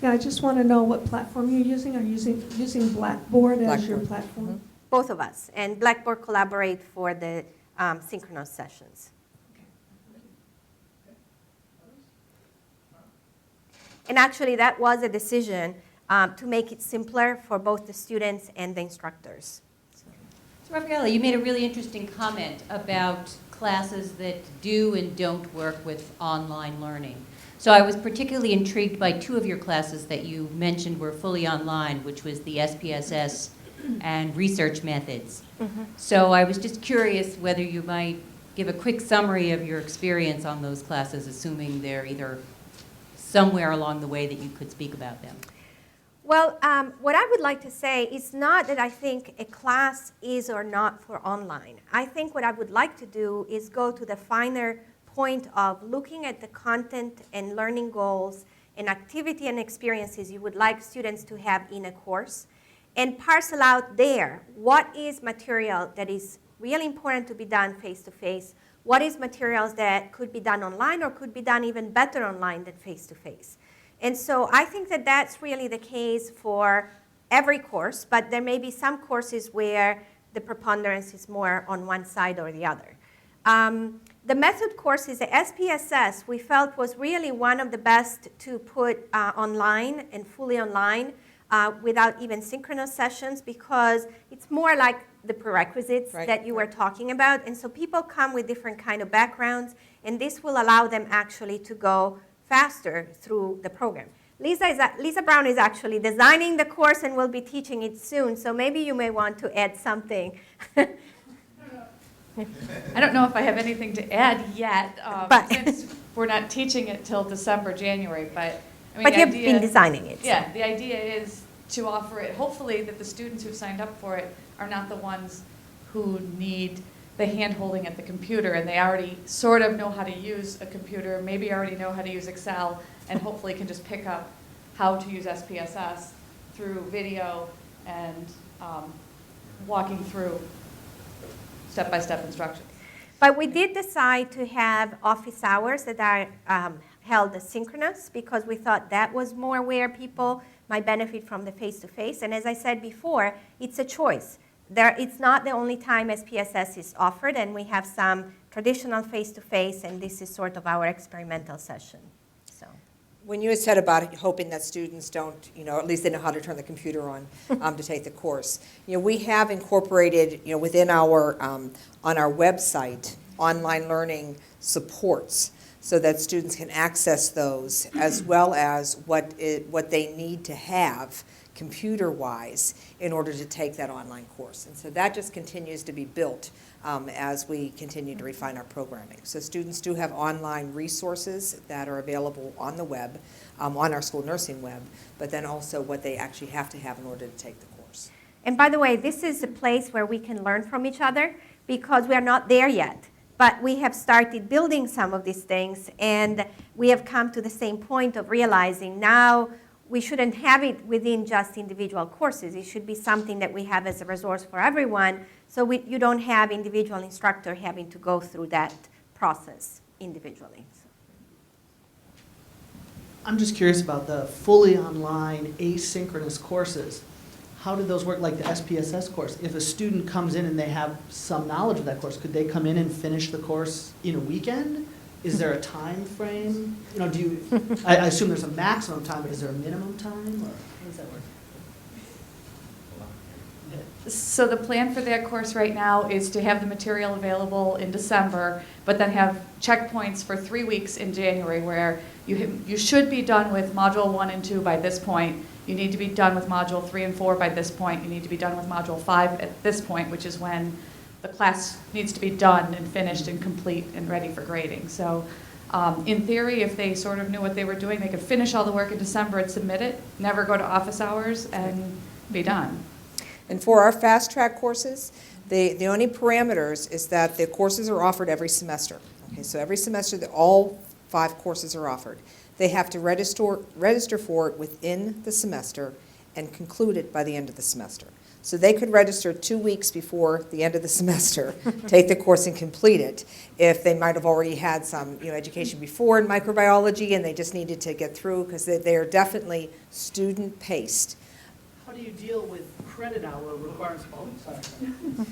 Yeah, I just want to know what platform you're using. Are you using Blackboard as your Blackboard. platform? Both of us. And Blackboard collaborate for the synchronous sessions. And actually, that was a decision to make it simpler for both the students and the instructors. So Raffaella, you made a really interesting comment about classes that do and don't work with online learning. So I was particularly intrigued by two of your classes that you mentioned were fully online, which was the SPSS and research methods. Mm-hmm. So I was just curious whether you might give a quick summary of your experience on those classes, assuming they're either somewhere along the way that you could speak about them. Well, what I would like to say is not that I think a class is or not for online. I think what I would like to do is go to the finer point of looking at the content and learning goals and activity and experiences you would like students to have in a course, and parcel out there what is material that is really important to be done face-to-face, what is materials that could be done online or could be done even better online than face-to-face. And so I think that that's really the case for every course, but there may be some courses where the preponderance is more on one side or the other. The method courses, the SPSS, we felt was really one of the best to put online and fully online without even synchronous sessions, because it's more like the prerequisites that you were talking about. And so people come with different kind of backgrounds, and this will allow them actually to go faster through the program. Lisa Brown is actually designing the course and will be teaching it soon, so maybe you may want to add something. I don't know if I have anything to add yet, since we're not teaching it till December, January, but I mean, But you've been designing it. Yeah, the idea is to offer it, hopefully that the students who've signed up for it are not the ones who need the hand-holding at the computer, and they already sort of know how to use a computer, maybe already know how to use Excel, and hopefully can just pick up how to use SPSS through video and walking through step-by-step instructions. But we did decide to have office hours that are held asynchronous, because we thought that was more where people might benefit from the face-to-face. And as I said before, it's a choice. It's not the only time SPSS is offered, and we have some traditional face-to-face, and this is sort of our experimental session. So, When you had said about hoping that students don't, at least they know how to turn the computer on to take the course, we have incorporated, within our, on our website, online learning supports, so that students can access those, as well as what they need to have computer-wise in order to take that online course. And so that just continues to be built as we continue to refine our programming. So students do have online resources that are available on the web, on our school nursing web, but then also what they actually have to have in order to take the course. and by the way, this is a place where we can learn from each other, because we are not there yet. But we have started building some of these things, and we have come to the same point of realizing now we shouldn't have it within just individual courses. It should be something that we have as a resource for everyone, so you don't have individual instructor having to go through that process individually. I'm just curious about the fully online asynchronous courses. How do those work, like the SPSS course? If a student comes in and they have some knowledge of that course, could they come in and finish the course in a weekend? Is there a time frame? I assume there's a maximum time, but is there a minimum time, or how does that work? So the plan for that course right now is to have the material available in December, but then have checkpoints for 3 weeks in January, where you should be done with Module 1 and 2 by this point. You need to be done with Module 3 and 4 by this point. You need to be done with Module 5 at this point, which is when the class needs to be done and finished and complete and ready for grading. So in theory, if they sort of knew what they were doing, they could finish all the work in December and submit it, never go to office hours, and be done. And for our fast track courses, the only parameters is that the courses are offered every semester. Okay, so every semester, all 5 courses are offered. They have to register for it within the semester and conclude it by the end of the semester. So they could register 2 weeks before the end of the semester, take the course and complete it. If they might have already had some, education before in microbiology and they just needed to get through, because they are definitely student-paced. How do you deal with credit hour requirements? Oh, sorry.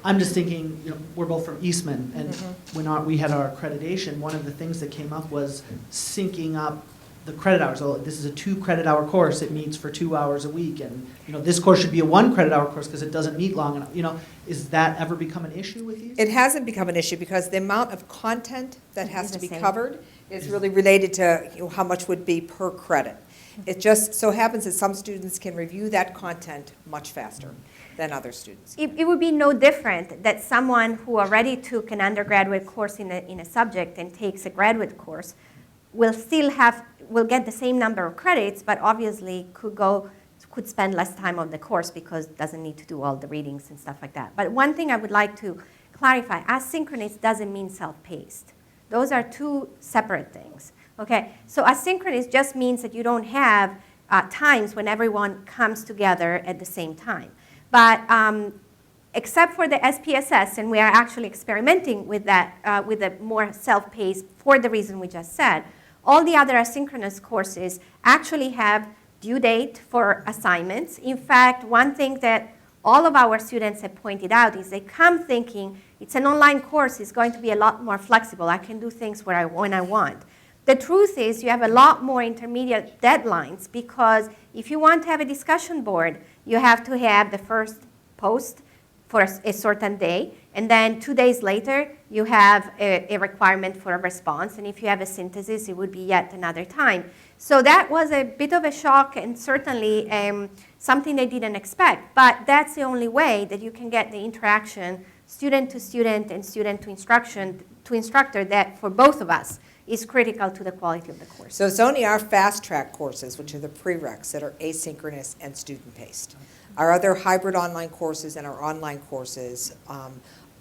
I'm just thinking, we're both from Eastman, and when we had our accreditation, one of the things that came up was syncing up the credit hours. So this is a 2 credit hour course, it meets for 2 hours a week, and this course should be a 1 credit hour course because it doesn't meet long enough. Is that ever become an issue with you? It hasn't become an issue because the amount of content that has to be the same. covered is really related to how much would be per credit. It just so happens that some students can review that content much faster than other students. It would be no different that someone who already took an undergraduate course in a subject and takes a graduate course will get the same number of credits, but obviously could spend less time on the course because it doesn't need to do all the readings and stuff like that. But one thing I would like to clarify, asynchronous doesn't mean self-paced. Those are 2 separate things. Okay, so asynchronous just means that you don't have times when everyone comes together at the same time. But except for the SPSS, and we are actually experimenting with that, with a more self-paced for the reason we just said, all the other asynchronous courses actually have due date for assignments. In fact, one thing that all of our students have pointed out is they come thinking it's an online course, it's going to be a lot more flexible. I can do things when I want. The truth is you have a lot more intermediate deadlines because if you want to have a discussion board, you have to have the first post for a certain day, and then 2 days later, you have a requirement for a response, and if you have a synthesis, it would be yet another time. So that was a bit of a shock and certainly something they didn't expect, but that's the only way that you can get the interaction student to student and student to instructor that for both of us is critical to the quality of the course. So it's only our fast track courses, which are the prereqs, that are asynchronous and student-paced. Our other hybrid online courses and our online courses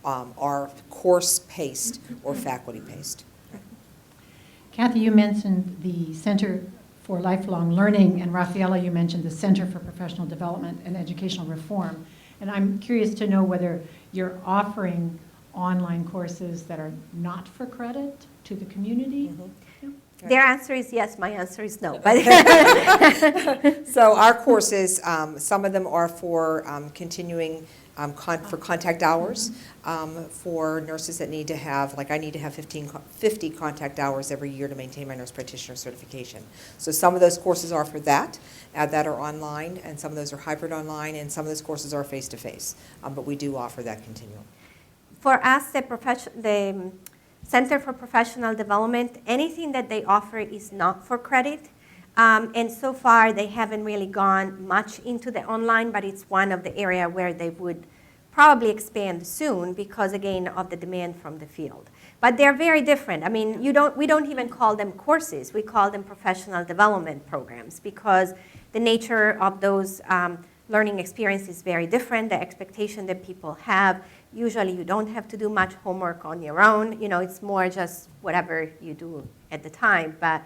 are course-paced or faculty-paced. Kathy, you mentioned the Center for Lifelong Learning, and Raffaella, you mentioned the Center for Professional Development and Educational Reform. And I'm curious to know whether you're offering online courses that are not for credit to the community? Their answer is yes, my answer is no. So our courses, some of them are for continuing for contact hours, for nurses that need to have, like I need to have 50 contact hours every year to maintain my nurse practitioner certification. So some of those courses are for that are online, and some of those are hybrid online, and some of those courses are face-to-face. But we do offer that continuum. For us, the Center for Professional Development, anything that they offer is not for credit. And so far, they haven't really gone much into the online, but it's one of the area where they would probably expand soon because, again, of the demand from the field. But they're very different. I mean, we don't even call them courses. We call them professional development programs because the nature of those learning experience is very different. The expectation that people have, usually you don't have to do much homework on your own. It's more just whatever you do at the time. But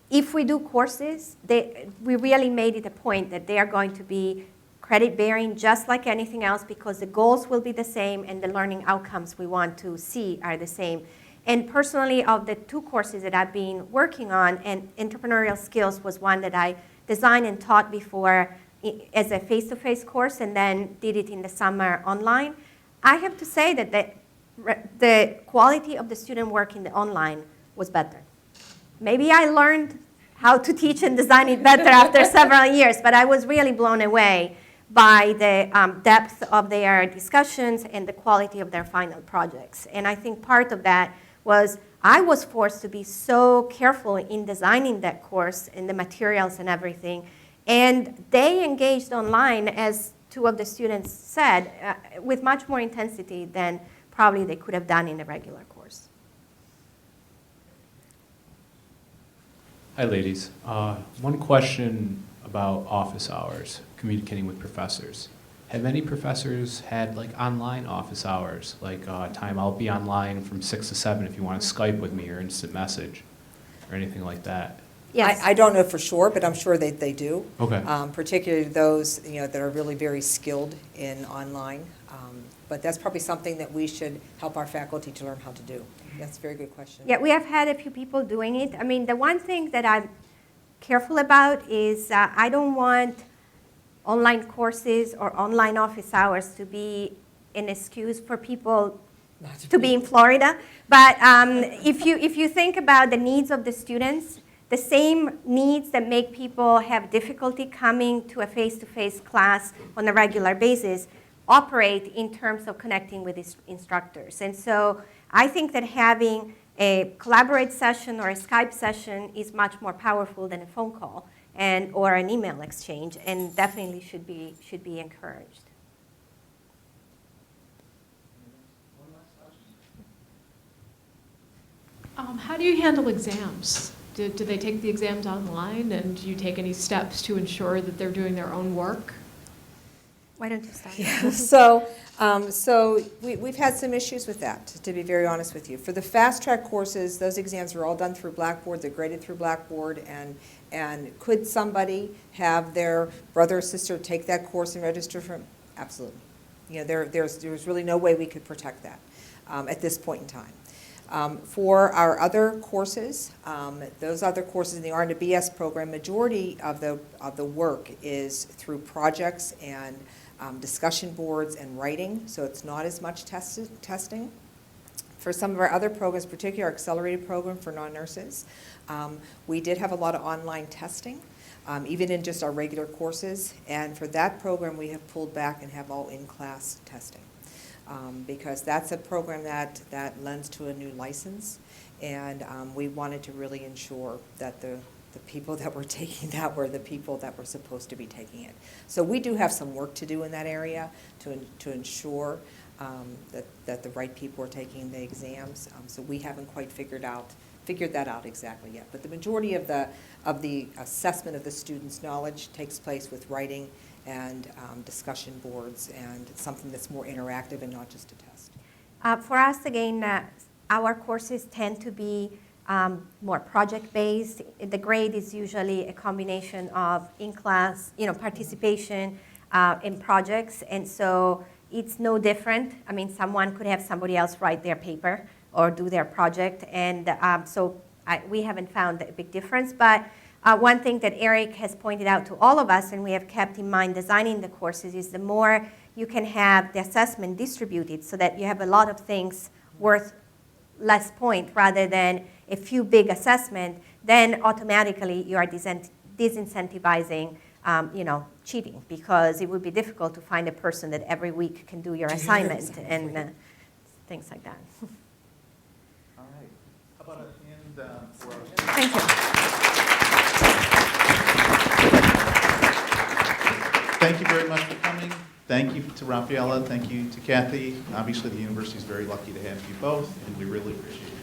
if we do courses, we really made it a point that they are going to be credit-bearing just like anything else because the goals will be the same and the learning outcomes we want to see are the same. And personally, of the 2 courses that I've been working on, and entrepreneurial skills was one that I designed and taught before as a face-to-face course and then did it in the summer online. I have to say that the quality of the student work in the online was better. Maybe I learned how to teach and design it better after several years, but I was really blown away by the depth of their discussions and the quality of their final projects. And I think part of that was I was forced to be so careful in designing that course and the materials and everything. And they engaged online, as 2 of the students said, with much more intensity than probably they could have done in a regular course. Hi, ladies. One question about office hours, communicating with professors. Have any professors had online office hours, time I'll be online from 6 to 7 if you want to Skype with me or instant message or anything like that? Yes. I don't know for sure, but I'm sure that they do. Okay. Particularly those, that are really very skilled in online. But that's probably something that we should help our faculty to learn how to do. That's a very good question. Yeah, we have had a few people doing it. I mean, the one thing that I'm careful about is I don't want online courses or online office hours to be an excuse for people to be in Florida. But if you think about the needs of the students, the same needs that make people have difficulty coming to a face-to-face class on a regular basis operate in terms of connecting with instructors. And so I think that having a collaborate session or a Skype session is much more powerful than a phone call or an email exchange, and definitely should be encouraged. How do you handle exams? Do they take the exams online, and do you take any steps to ensure that they're doing their own work? Why don't you start? Yeah. So we've had some issues with that, to be very honest with you. For the fast track courses, those exams are all done through Blackboard. They're graded through Blackboard. And could somebody have their brother or sister take that course and register for? Absolutely. There's really no way we could protect that at this point in time. For our other courses, those other courses in the R&BS program, majority of the work is through projects and discussion boards and writing, so it's not as much testing. For some of our other programs, particularly our accelerated program for non-nurses, we did have a lot of online testing, even in just our regular courses, and for that program we have pulled back and have all in-class testing. Because that's a program that lends to a new license, and we wanted to really ensure that the people that were taking that were the people that were supposed to be taking it. So we do have some work to do in that area to ensure that the right people are taking the exams. So we haven't quite figured that out exactly yet. But the majority of the assessment of the students' knowledge takes place with writing and discussion boards, and something that's more interactive and not just a test. For us, again, our courses tend to be more project-based. The grade is usually a combination of in-class, participation in projects, and so it's no different. I mean, someone could have somebody else write their paper or do their project, and we haven't found a big difference. But one thing that Eric has pointed out to all of us, and we have kept in mind designing the courses, is the more you can have the assessment distributed so that you have a lot of things worth less point rather than a few big assessments, then automatically you are disincentivizing cheating, because it would be difficult to find a person that every week can do your assignment and things like that. All right. How about a hand for Thank you. Thank you very much for coming. Thank you to Raffaella. Thank you to Kathy. Obviously, the university is very lucky to have you both, and we really appreciate it.